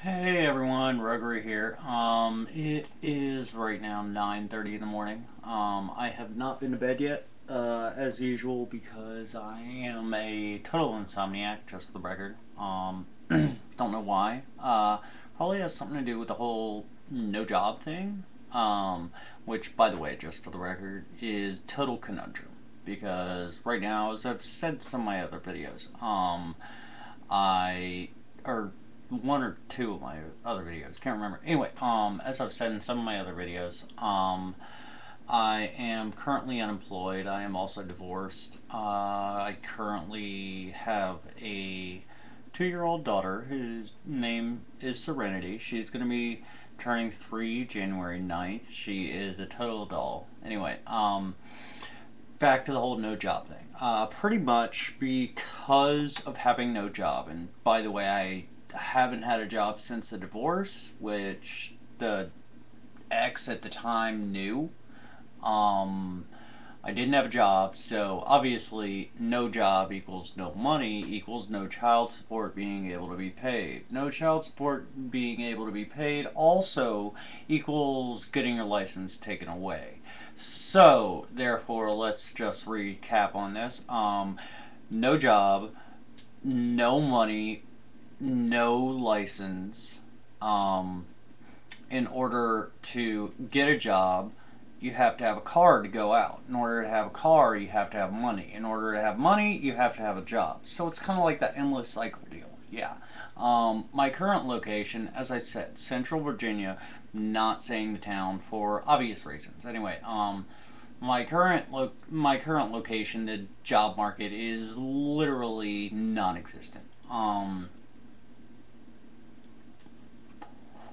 Hey everyone, Ruggery here. It is right now 9:30 in the morning. I have not been to bed yet, as usual, because I am a total insomniac, just for the record. Don't know why. Probably has something to do with the whole no job thing. Which, by the way, just for the record, is total conundrum. Because right now, as I've said in some of my other videos, I or one or two of my other videos. Can't remember. Anyway, as I've said in some of my other videos, I am currently unemployed. I am also divorced. I currently have a 2-year-old daughter whose name is Serenity. She's going to be turning 3 January 9th. She is a total doll. Anyway, back to the whole no job thing. Pretty much because of having no job, and by the way, I haven't had a job since the divorce, which the ex at the time knew. Um, I didn't have a job, so obviously, no job equals no money equals no child support being able to be paid. No child support being able to be paid also equals getting your license taken away. So, therefore, let's just recap on this. No job, no money, no license. Um, in order to get a job, you have to have a car to go out. In order to have a car, you have to have money. In order to have money, you have to have a job. So it's kind of like that endless cycle deal. Yeah. My current location, as I said, Central Virginia, not saying the town for obvious reasons. Anyway, my current location, the job market is literally non-existent.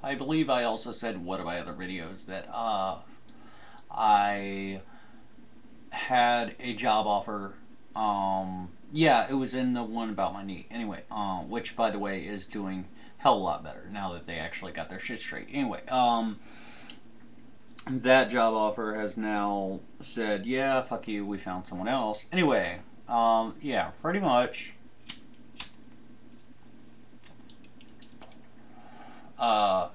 I believe I also said in one of my other videos that I had a job offer. Yeah, it was in the one about my knee. Anyway, which by the way is doing hell a lot better now that they actually got their shit straight. Anyway, that job offer has now said, yeah, fuck you, we found someone else. Anyway, yeah, pretty much. Uh,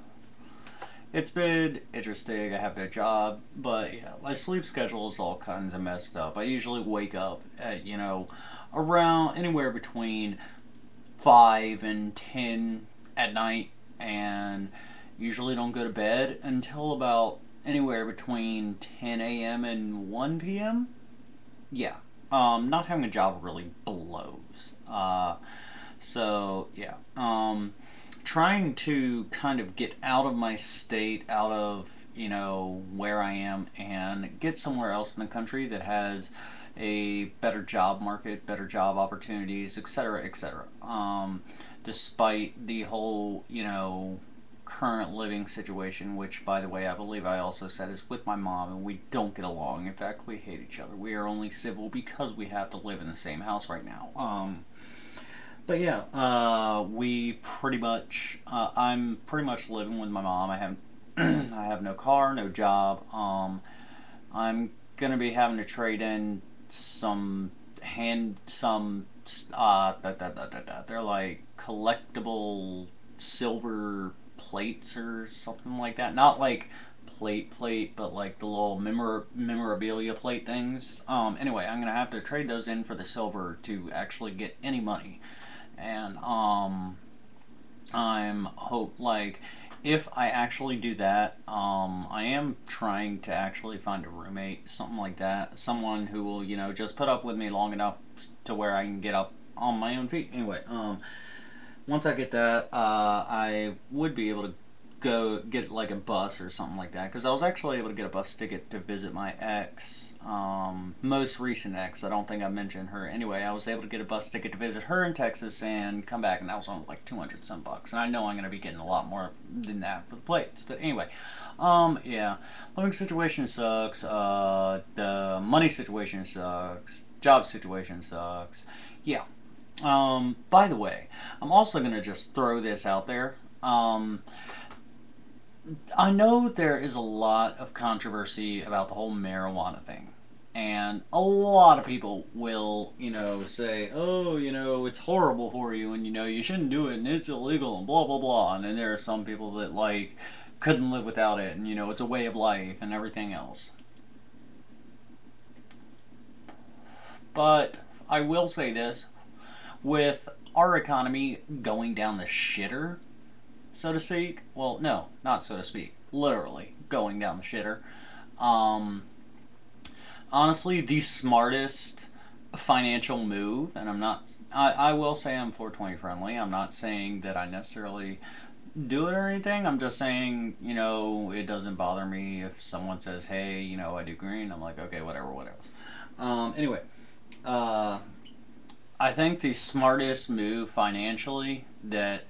it's been interesting. I have no job, but yeah, my sleep schedule is all kinds of messed up. I usually wake up at, around anywhere between 5 and 10 at night, and usually don't go to bed until about anywhere between 10 a.m. and 1 p.m. Yeah. Not having a job really blows. So, yeah. Trying to kind of get out of my state, out of, where I am, and get somewhere else in the country that has a better job market, better job opportunities, etc., etc. Despite the whole, current living situation, which, by the way, I believe I also said is with my mom, and we don't get along. In fact, we hate each other. We are only civil because we have to live in the same house right now. But yeah, we pretty much. I'm pretty much living with my mom. I have, I have no car, no job. I'm gonna be having to trade in some. They're like collectible silver plates or something like that. Not like plate, but like the little memorabilia plate things. Anyway, I'm gonna have to trade those in for the silver to actually get any money, and I'm hope like if I actually do that, I am trying to actually find a roommate, something like that, someone who will just put up with me long enough to where I can get up on my own feet. Anyway, once I get that, I would be able to go get like a bus or something like that, because I was actually able to get a bus ticket to visit my ex, most recent ex. I don't think I mentioned her. Anyway, I was able to get a bus ticket to visit her in Texas and come back, and that was only like 200 some bucks. And I know I'm going to be getting a lot more than that for the plates. But anyway, yeah, living situation sucks. The money situation sucks. Job situation sucks. Yeah. By the way, I'm also going to just throw this out there. I know there is a lot of controversy about the whole marijuana thing. And a lot of people will, say, oh, it's horrible for you, and, you shouldn't do it, and it's illegal, and blah, blah, blah. And then there are some people that, like, couldn't live without it, and, it's a way of life, and everything else. But I will say this, with our economy going down the shitter, so to speak, well, no, not so to speak, literally going down the shitter, honestly, the smartest financial move, and I will say I'm 420 friendly. I'm not saying that I necessarily do it or anything. I'm just saying, it doesn't bother me if someone says, hey, I do green. I'm like, okay, whatever, what else? Anyway, I think the smartest move financially that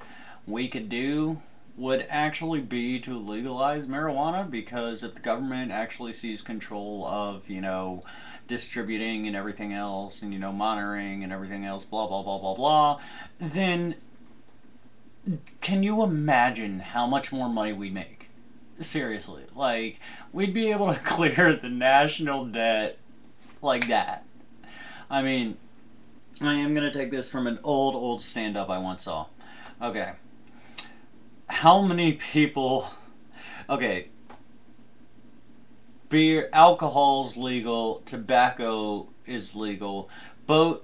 we could do would actually be to legalize marijuana, because if the government actually sees control of, distributing and everything else, and, monitoring and everything else, blah, blah, blah, blah, blah, then can you imagine how much more money we'd make? Seriously. Like, we'd be able to clear the national debt like that. I mean, I am going to take this from an old stand-up I once saw. Okay. How many people... Okay. Beer, alcohol's legal, tobacco is legal. Both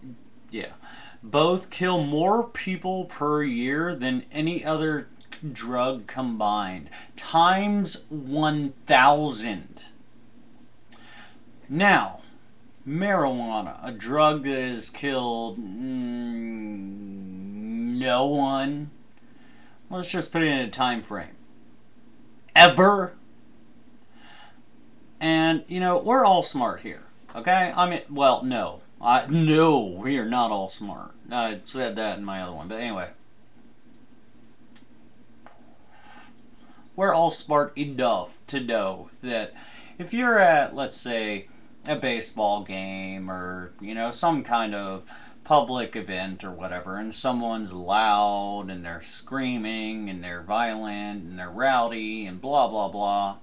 kill more people per year than any other drug combined. Times 1,000. Now, marijuana, a drug that has killed no one. Let's just put it in a time frame. Ever. And, we're all smart here. Okay? I mean, well, no. No, we are not all smart. I said that in my other one. But anyway. We're all smart enough to know that if you're at, let's say, a baseball game or, some kind of public event or whatever, and someone's loud and they're screaming and they're violent and they're rowdy and blah, blah, blah,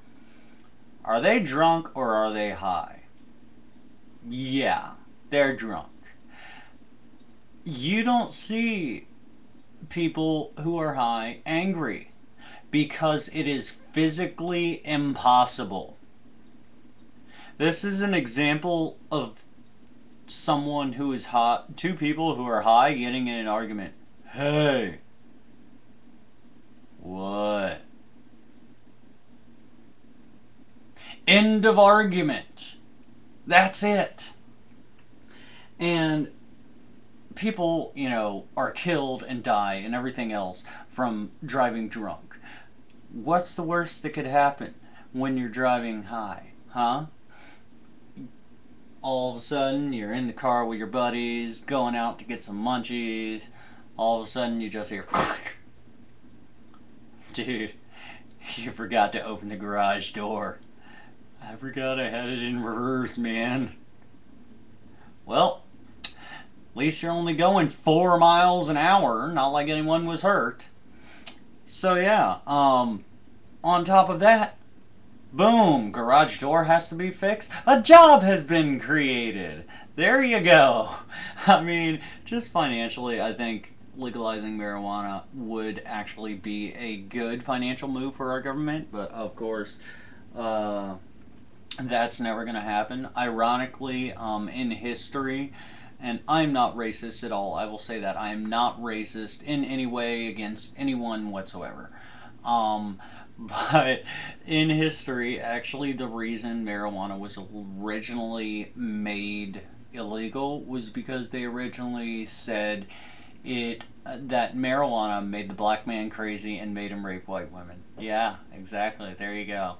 are they drunk or are they high? Yeah, they're drunk. You don't see people who are high angry because it is physically impossible. This is an example of someone who is hot, two people who are high getting in an argument. Hey. What? End of argument. That's it. And people, are killed and die and everything else from driving drunk. What's the worst that could happen when you're driving high? Huh? All of a sudden, you're in the car with your buddies, going out to get some munchies. All of a sudden, you just hear... Dude, you forgot to open the garage door. I forgot I had it in reverse, man. Well, at least you're only going 4 miles an hour. Not like anyone was hurt. So, yeah. On top of that, boom, garage door has to be fixed. A job has been created. There you go. I mean, just financially, I think legalizing marijuana would actually be a good financial move for our government. But, of course, that's never going to happen. Ironically, in history, and I'm not racist at all. I will say that. I am not racist in any way against anyone whatsoever. But in history, actually, the reason marijuana was originally made illegal was because they originally said that marijuana made the black man crazy and made him rape white women. Yeah, exactly. There you go.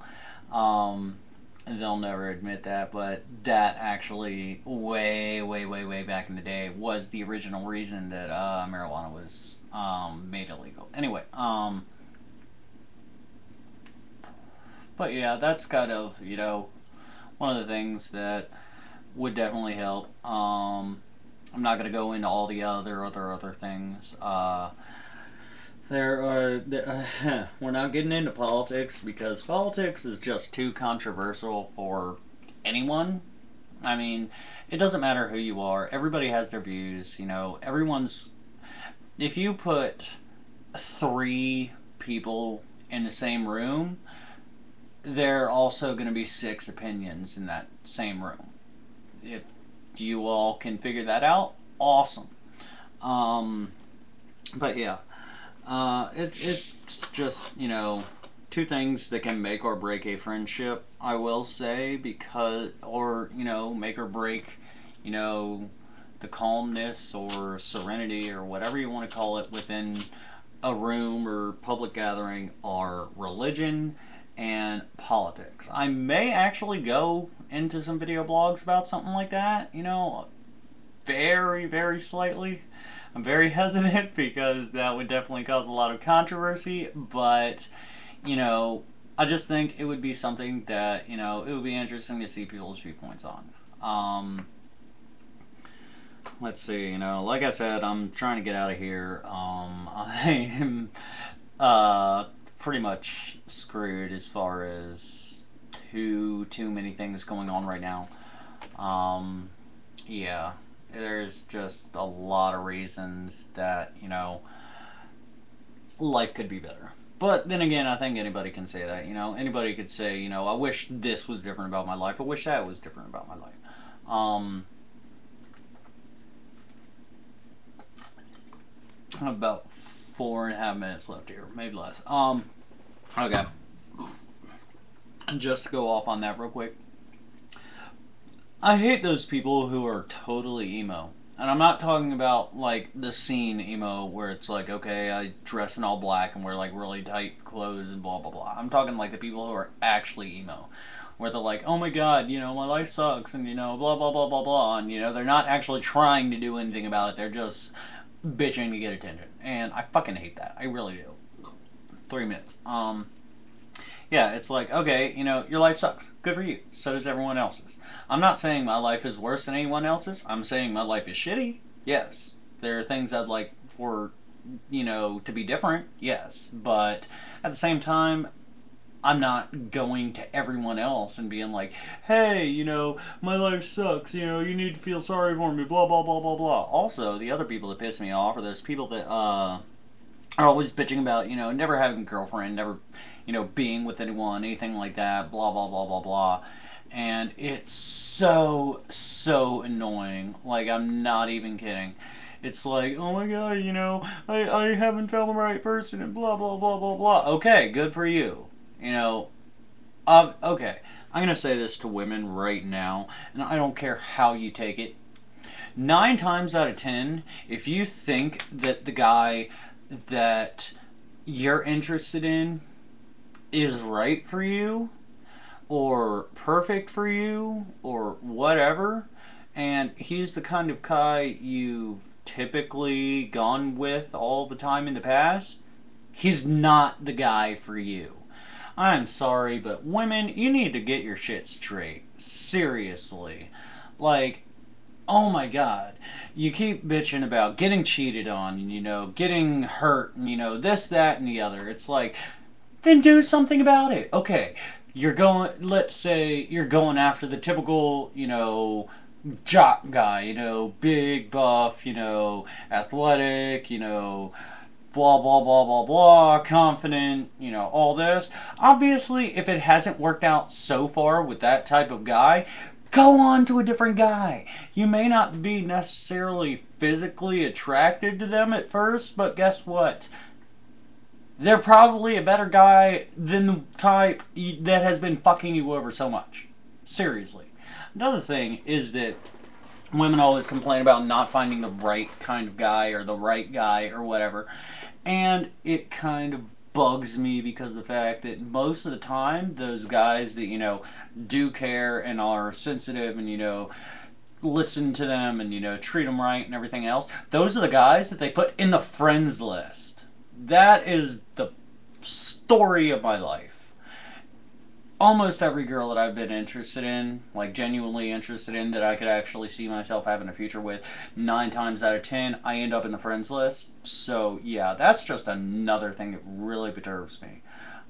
They'll never admit that, but that actually way back in the day was the original reason that marijuana was made illegal. Anyway, but yeah, that's kind of, one of the things that would definitely help. I'm not going to go into all the other things. We're not getting into politics because politics is just too controversial for anyone. I mean, it doesn't matter who you are. Everybody has their views. You know, everyone's. If you put three people in the same room, there are also going to be six opinions in that same room. If you all can figure that out, awesome. Um, but yeah, it's just, you know, two things that can make or break a friendship, I will say, because, or, you know, make or break, you know, the calmness or serenity or whatever you want to call it within a room or public gathering are religion and politics. I may actually go into some video blogs about something like that, you know, very, very slightly. I'm very hesitant because that would definitely cause a lot of controversy, but, you know, I just think it would be something that, you know, it would be interesting to see people's viewpoints on. Let's see, you know, like I said, I'm trying to get out of here. I am pretty much screwed as far as too many things going on right now. Yeah, there's just a lot of reasons that, you know, life could be better. But then again, I think anybody can say that, you know. Anybody could say, you know, I wish this was different about my life. I wish that was different about my life. About 4.5 minutes left here, maybe less. Okay. Just to go off on that real quick. I hate those people who are totally emo. And I'm not talking about, like, the scene emo where it's like, okay, I dress in all black and wear, like, really tight clothes and blah, blah, blah. I'm talking, like, the people who are actually emo. Where they're like, oh my god, you know, my life sucks and, you know, blah, blah, blah, blah, blah. And, you know, they're not actually trying to do anything about it. They're just bitching to get attention. And I fucking hate that. I really do. 3 minutes. Yeah, it's like, okay, you know, your life sucks. Good for you. So does everyone else's. I'm not saying my life is worse than anyone else's. I'm saying my life is shitty. Yes. There are things I'd like for, you know, to be different. Yes. But at the same time, I'm not going to everyone else and being like, hey, you know, my life sucks. You know, you need to feel sorry for me. Blah, blah, blah, blah, blah. Also, the other people that piss me off are those people that, are always bitching about, you know, never having a girlfriend, never, you know, being with anyone, anything like that, blah, blah, blah, blah, blah. And it's so, so annoying. Like, I'm not even kidding. It's like, oh my god, you know, I haven't found the right person and blah, blah, blah, blah, blah. Okay, good for you. You know, okay. I'm going to say this to women right now, and I don't care how you take it. 9 times out of 10, if you think that the guy that you're interested in is right for you or perfect for you or whatever, and he's the kind of guy you've typically gone with all the time in the past, he's not the guy for you. I'm sorry, but women, you need to get your shit straight. Seriously. Like, oh my god, you keep bitching about getting cheated on, you know, getting hurt, and, you know, this, that, and the other. It's like, then do something about it. Okay, you're going, let's say you're going after the typical, you know, jock guy, you know, big buff, you know, athletic, you know, blah, blah, blah, blah, blah, confident, you know, all this. Obviously, if it hasn't worked out so far with that type of guy, go on to a different guy. You may not be necessarily physically attracted to them at first, but guess what? They're probably a better guy than the type that has been fucking you over so much. Seriously. Another thing is that women always complain about not finding the right kind of guy or the right guy or whatever. And it kind of bugs me because of the fact that most of the time, those guys that, you know, do care and are sensitive and, you know, listen to them and, you know, treat them right and everything else, those are the guys that they put in the friends list. That is the story of my life. Almost every girl that I've been interested in, like genuinely interested in, that I could actually see myself having a future with, 9 times out of 10, I end up in the friends list. So yeah, that's just another thing that really perturbs me.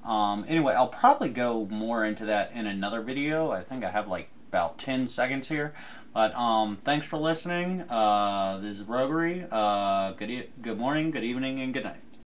Anyway, I'll probably go more into that in another video. I think I have like about 10 seconds here. But thanks for listening. This is Roguery. Good morning, good evening, and good night.